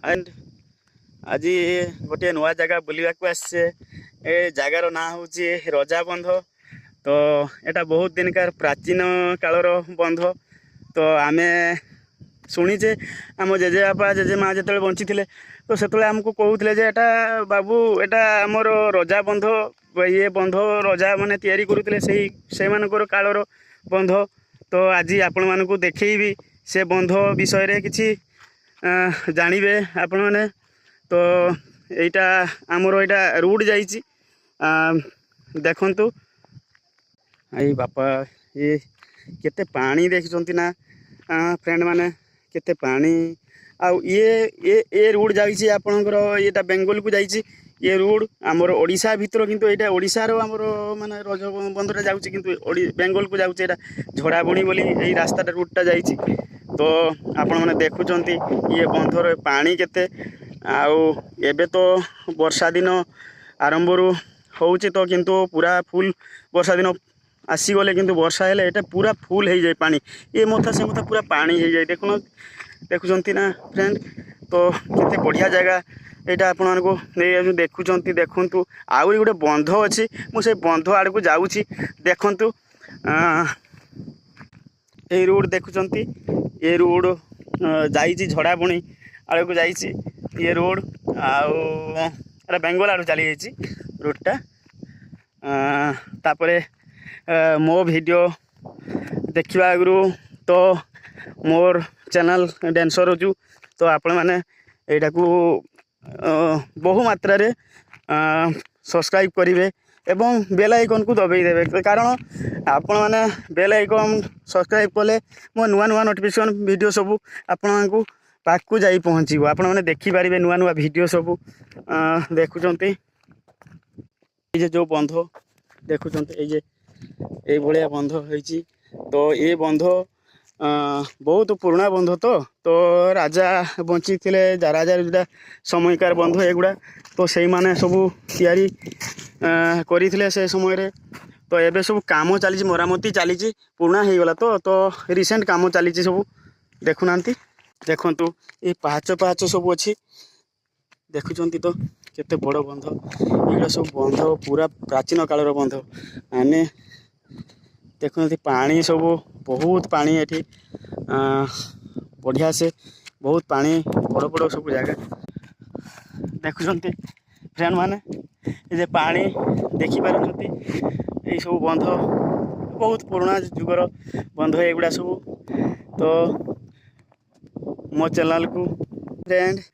And आज गोटे नुआ जगह बुलवाक आसचे। ए जगार ना हूँ रजा बंध। तो यहाँ बहुत दिन कार प्राचीन कालर बंध। तो आम शुणीचे आम जेजेबापा जेजेमा जो बंची थे तो से आमको कहते यहाँ बाबू यहाँ आमर रजा बंध ये बंध रजा मैंने तैयारी करुले से कालर बंध। तो आज आपण मानक देखी से बंध विषय किसी जानवे आपण मैंने। तो यहाँ आमर यहाँ रूट जाइए देखु आई बापा ये केते पानी देखुंत ना फ्रेंड माने केते पानी आउ ये रूट जाइए आपणकर यहाँ बेंगल को जाइए ये रूट आमर ओडिशा भितर किंतु यहाँ ओडिशार आमर माने रज बंधटा जाऊँगी किंतु बेंगल को जाऊँगी यहाँ झड़ाबुणी बोली यही रास्ता रूटटा जाइए। तो आपण मैंने देखुंत ये बंधर पानी केते आउ एबे तो वर्षा दिन आरंभ होउची तो किंतु पूरा फुल वर्षा दिन आसीगले किंतु वर्षा हेले एटा पूरा फुल हो जाए पानी ये मथा से मथा पूरा पानी हो जाए देखुंत ना फ्रेंड। तो केते बढ़िया जगह यहाँ आपण मानक नहीं देखुंत देखु आउरी गोटे बंध अच्छी मुझे बंध आड़ को जाऊँगी देखु ये रोड देखुंत ये रोड जाइए झड़ाबुणी आड़ को जाइए ये रोड आउ बेंगल आड़ चली जाइए रोडटा। तापरे मो वीडियो देखा आगु तो मोर चैनल डांसर जो तो आपण मैंने यहाँ को बहु मात्रा रे सब्सक्राइब करेंगे एवं बेल आइकन को दबाई देवे कारण आपण मैंने बेल आइकन सब्सक्राइब कले मो नुआ नुआ नोटिफिकेशन वीडियो सब आपको पाखु जाई पहुँचो आपण मैंने देखिपारे नुआ नुआ वीडियो सब देखुंत ये जो बंध देखुंत ये भाया बंध होती। तो ये बंध बहुत पुराना बंध तो राजा बंची थे राजा जोटा समयकार बंध एगुड़ा तो से माने सब तैयारी करते से समय रे। तो एबे सब काम चली मरामती चली पुराना हो गला तो रिसेंट काम चली सब देखुना देखु ये पाहाच पाहाच सब अच्छी देखुं तो केते बड़ बंध ये सब बंध पूरा प्राचीन कालर बंध आम देखु पानी सब बहुत पानी ये बढ़िया से बहुत पानी बड़ बड़ सब जगह देखुं फ्रेंड माने ये पानी देखिपार ये सब बंध बहुत पुराना जुगर बंध एगुड़ा सब। तो मो चैनल को फ्रेंड